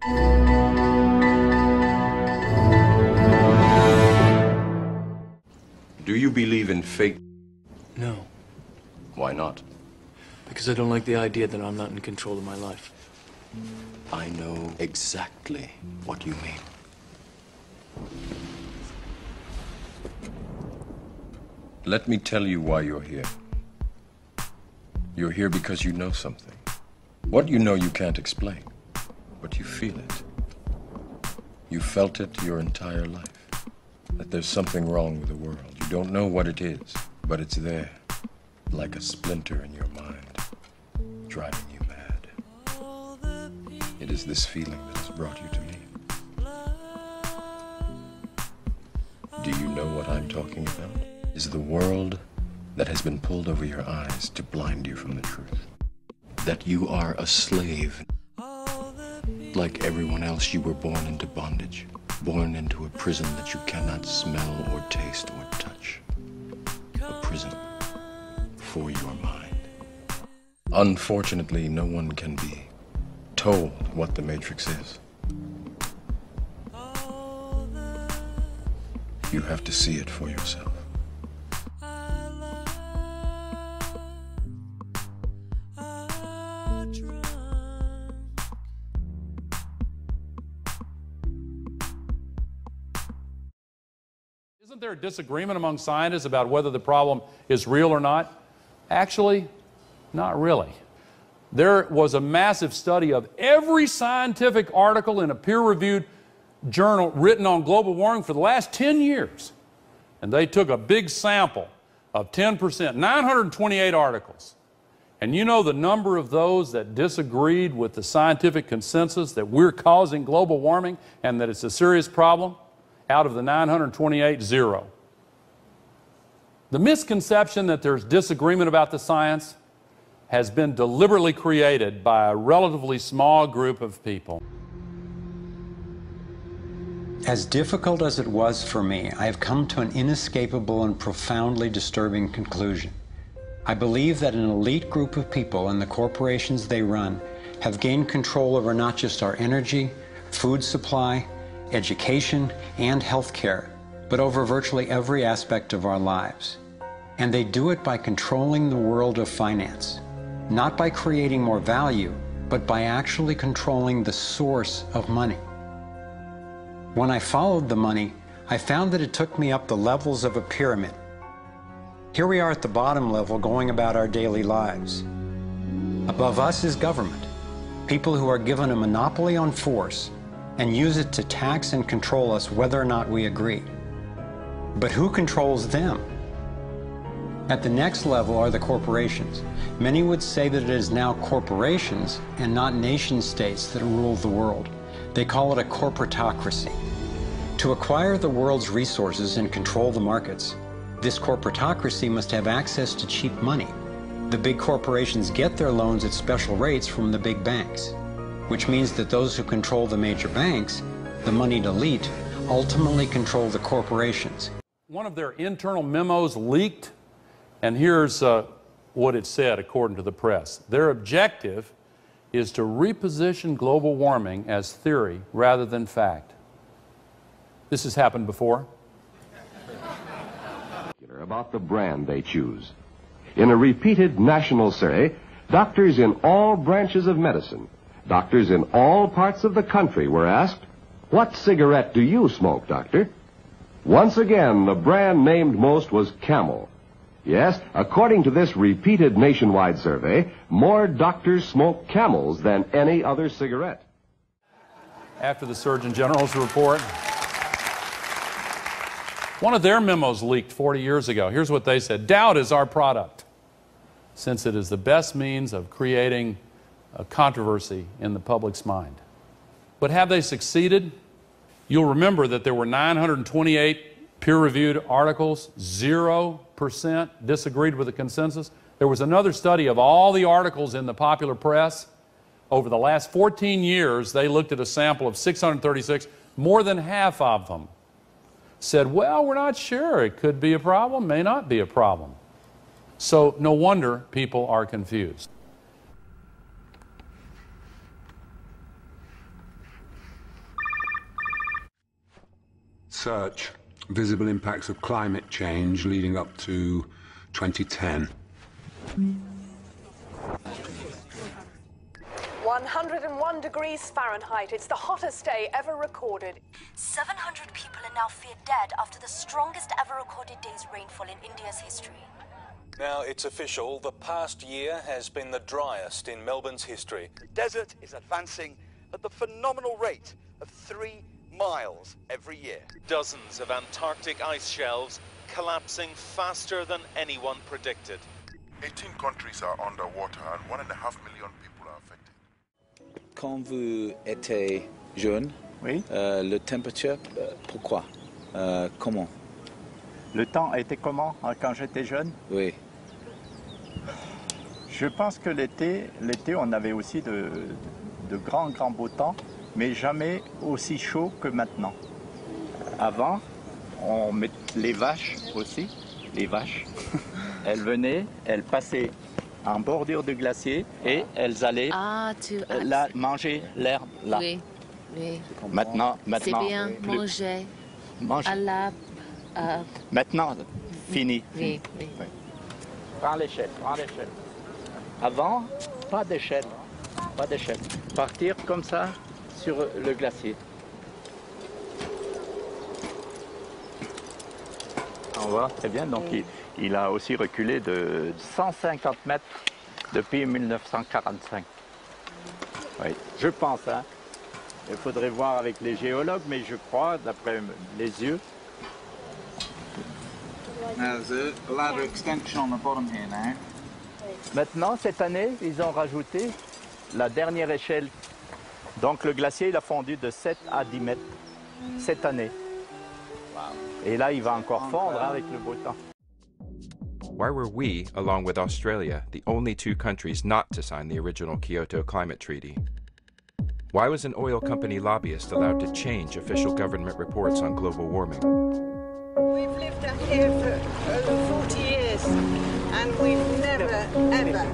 Do you believe in fate? No, Why not? because I don't like the idea that I'm not in control of my life. I know exactly what you mean. Let me tell you why you're here. You're here because you know something. What you know you can't explain, but you feel it. You felt it your entire life. That there's something wrong with the world. You don't know what it is, but it's there, like a splinter in your mind, driving you mad. It is this feeling that has brought you to me. Do you know what I'm talking about? Is the world that has been pulled over your eyes to blind you from the truth. That you are a slave. Like everyone else, you were born into bondage. Born into a prison that you cannot smell or taste or touch. A prison for your mind. Unfortunately, no one can be told what the Matrix is. You have to see it for yourself. Isn't there a disagreement among scientists about whether the problem is real or not? Actually, not really. There was a massive study of every scientific article in a peer-reviewed journal written on global warming for the last 10 years. And they took a big sample of 10%, 928 articles. And you know the number of those that disagreed with the scientific consensus that we're causing global warming and that it's a serious problem? Out of the 928, 0. The misconception that there's disagreement about the science has been deliberately created by a relatively small group of people. As difficult as it was for me, I have come to an inescapable and profoundly disturbing conclusion. I believe that an elite group of people and the corporations they run have gained control over not just our energy, food supply, education, and healthcare, but over virtually every aspect of our lives. And they do it by controlling the world of finance, not by creating more value, but by actually controlling the source of money. When I followed the money, I found that it took me up the levels of a pyramid. Here we are at the bottom level going about our daily lives. Above us is government, people who are given a monopoly on force and use it to tax and control us whether or not we agree. But who controls them? At the next level are the corporations. Many would say that it is now corporations and not nation states that rule the world. They call it a corporatocracy. To acquire the world's resources and control the markets, this corporatocracy must have access to cheap money. The big corporations get their loans at special rates from the big banks, which means that those who control the major banks, the moneyed elite, ultimately control the corporations. One of their internal memos leaked, and here's what it said according to the press. Their objective is to reposition global warming as theory rather than fact. This has happened before. About the brand they choose. In a repeated national survey, doctors in all branches of medicine, doctors in all parts of the country were asked, "What cigarette do you smoke, doctor?" Once again, the brand named most was Camel. Yes, according to this repeated nationwide survey, more doctors smoke Camels than any other cigarette. After the Surgeon General's report, one of their memos leaked 40 years ago. Here's what they said: doubt is our product, since it is the best means of creating a controversy in the public's mind. But have they succeeded? You'll remember that there were 928 peer-reviewed articles, 0% disagreed with the consensus. There was another study of all the articles in the popular press. Over the last 14 years, they looked at a sample of 636. More than half of them said, well, we're not sure. It could be a problem, may not be a problem. So no wonder people are confused. research visible impacts of climate change leading up to 2010. 101 degrees Fahrenheit. It's the hottest day ever recorded. 700 people are now feared dead after the strongest ever recorded day's rainfall in India's history. Now it's official, the past year has been the driest in Melbourne's history. The desert is advancing at the phenomenal rate of 3 miles every year. Dozens of Antarctic ice shelves collapsing faster than anyone predicted. 18 countries are underwater and 1.5 million people are affected. Quand vous étiez jeune, oui. Le température, pourquoi? Comment? Le temps était comment quand j'étais jeune? Oui. Je pense que l'été, on avait aussi de grands beaux temps, mais jamais aussi chaud que maintenant. Avant, on met les vaches aussi, les vaches. Elles venaient, elles passaient en bordure de glacier et elles allaient là, manger l'herbe là. Oui, oui. Maintenant, c'est bien, manger. À la... Maintenant, fini. Oui, oui. Oui. Prends l'échelle, prends l'échelle. Avant, pas d'échelle, pas d'échelle. Partir comme ça sur le glacier. On voit très bien, donc il a aussi reculé de 150 mètres depuis 1945. Oui, je pense, hein. Il faudrait voir avec les géologues, mais je crois, d'après les yeux. There's a ladder extension on the bottom here now. Maintenant, cette année, ils ont rajouté la dernière échelle. Donc le glacier, il a fondu de 7 à 10 mètres cette année. Et là, il va encore fondre avec le beau temps. Why were we, along with Australia, the only two countries not to sign the original Kyoto Climate Treaty? Why was an oil company lobbyist allowed to change official government reports on global warming? We've lived up here for 40 years and we've never, ever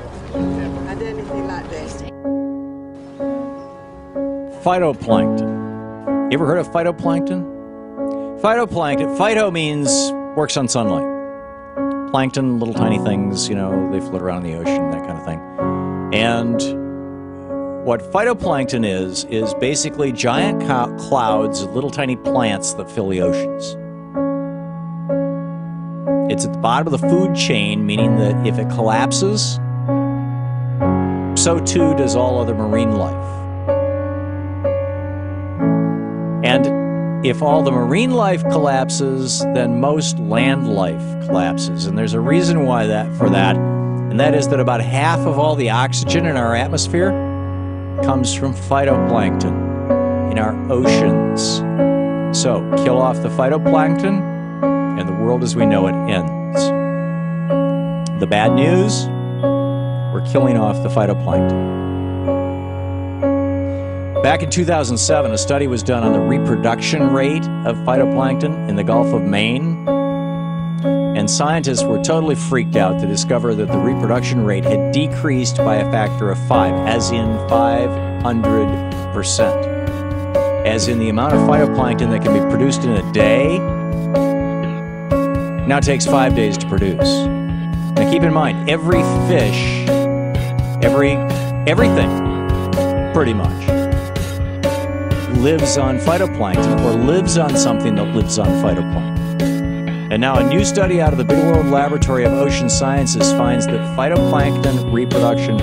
had anything like this. Phytoplankton. You ever heard of phytoplankton? Phytoplankton, phyto means works on sunlight. Plankton, little tiny things, you know, they float around in the ocean, that kind of thing. And what phytoplankton is basically giant clouds of little tiny plants that fill the oceans. It's at the bottom of the food chain, meaning that if it collapses, so too does all other marine life. And if all the marine life collapses, then most land life collapses. And there's a reason why for that, and that is that about half of all the oxygen in our atmosphere comes from phytoplankton in our oceans. So, kill off the phytoplankton, and the world as we know it ends. The bad news, we're killing off the phytoplankton. Back in 2007, a study was done on the reproduction rate of phytoplankton in the Gulf of Maine, and scientists were totally freaked out to discover that the reproduction rate had decreased by a factor of 5, as in 500%. As in the amount of phytoplankton that can be produced in a day now takes 5 days to produce. Now keep in mind, every fish, everything, pretty much, lives on phytoplankton or lives on something that lives on phytoplankton. And now a new study out of the Bigelow Laboratory of Ocean Sciences finds that phytoplankton reproduction,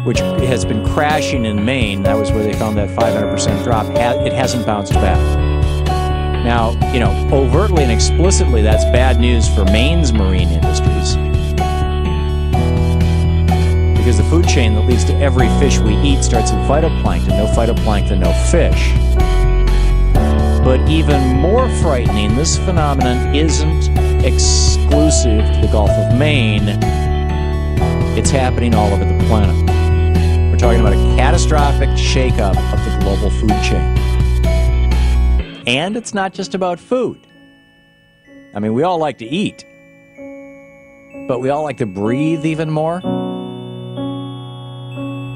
which has been crashing in Maine, that was where they found that 500% drop, it hasn't bounced back. Now, you know, overtly and explicitly, that's bad news for Maine's marine industries. Because the food chain that leads to every fish we eat starts with phytoplankton. No phytoplankton, no fish. But even more frightening, this phenomenon isn't exclusive to the Gulf of Maine. It's happening all over the planet. We're talking about a catastrophic shakeup of the global food chain. And it's not just about food. I mean, we all like to eat, but we all like to breathe even more.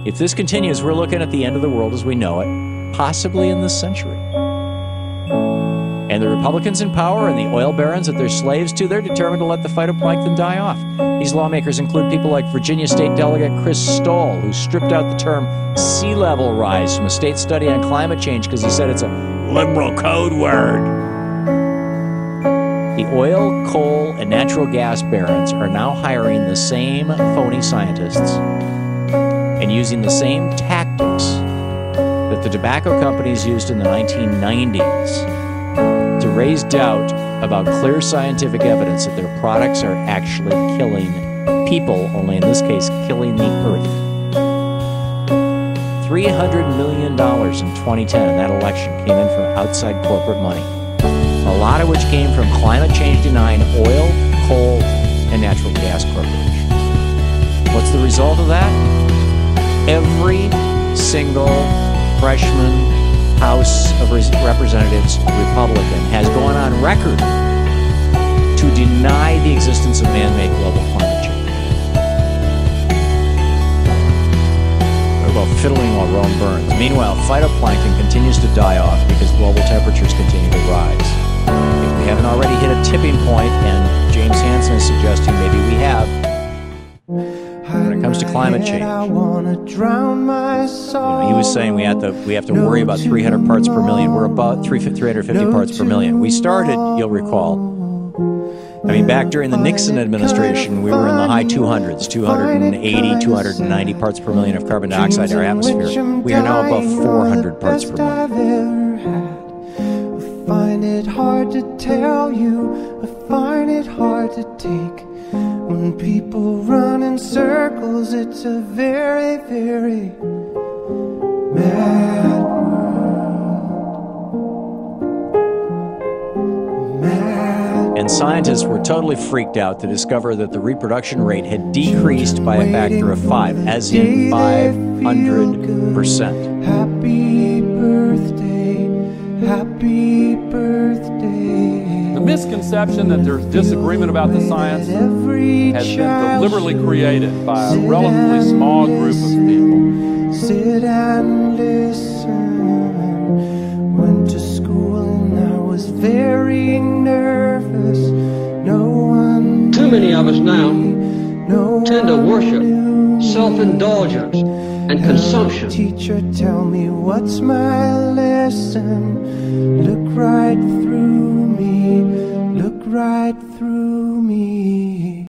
If this continues, we're looking at the end of the world as we know it, possibly in this century. And the Republicans in power and the oil barons that they're slaves to, they're determined to let the phytoplankton die off. These lawmakers include people like Virginia State Delegate Chris Stoll, who stripped out the term sea level rise from a state study on climate change because he said it's a liberal code word. The oil, coal, and natural gas barons are now hiring the same phony scientists and using the same tactics that the tobacco companies used in the 1990s to raise doubt about clear scientific evidence that their products are actually killing people, only in this case, killing the earth. $300 million in 2010 in that election came in from outside corporate money, a lot of which came from climate change denying oil, coal, and natural gas corporations. What's the result of that? Every single freshman House of Representatives Republican has gone on record to deny the existence of man-made global climate change. What about fiddling while Rome burns? Meanwhile, phytoplankton continues to die off because global temperatures continue to rise. If we haven't already hit a tipping point, and James Hansen is suggesting maybe we have, when it comes to climate change, he was saying we have to worry about 300 parts per million. We're about 350 parts per million. We started, you'll recall, back during the Nixon administration, we were in the high 200s, 280, 290 parts per million of carbon dioxide in our atmosphere. We are now above 400 parts per million. I find it hard to tell you, I find it hard to take. When people run in circles, it's a very, very mad world. Mad. And scientists were totally freaked out to discover that the reproduction rate had decreased by a factor of 5, as in 500%. Happy birthday, happy birthday. The misconception that there's disagreement about the science has been deliberately created by a relatively small group of people. Sit and listen. Went to school and I was very nervous. No one. Too many of us now tend to worship self-indulgence and consumption. Teacher, tell me what's my lesson. Look right through me. Look right through me.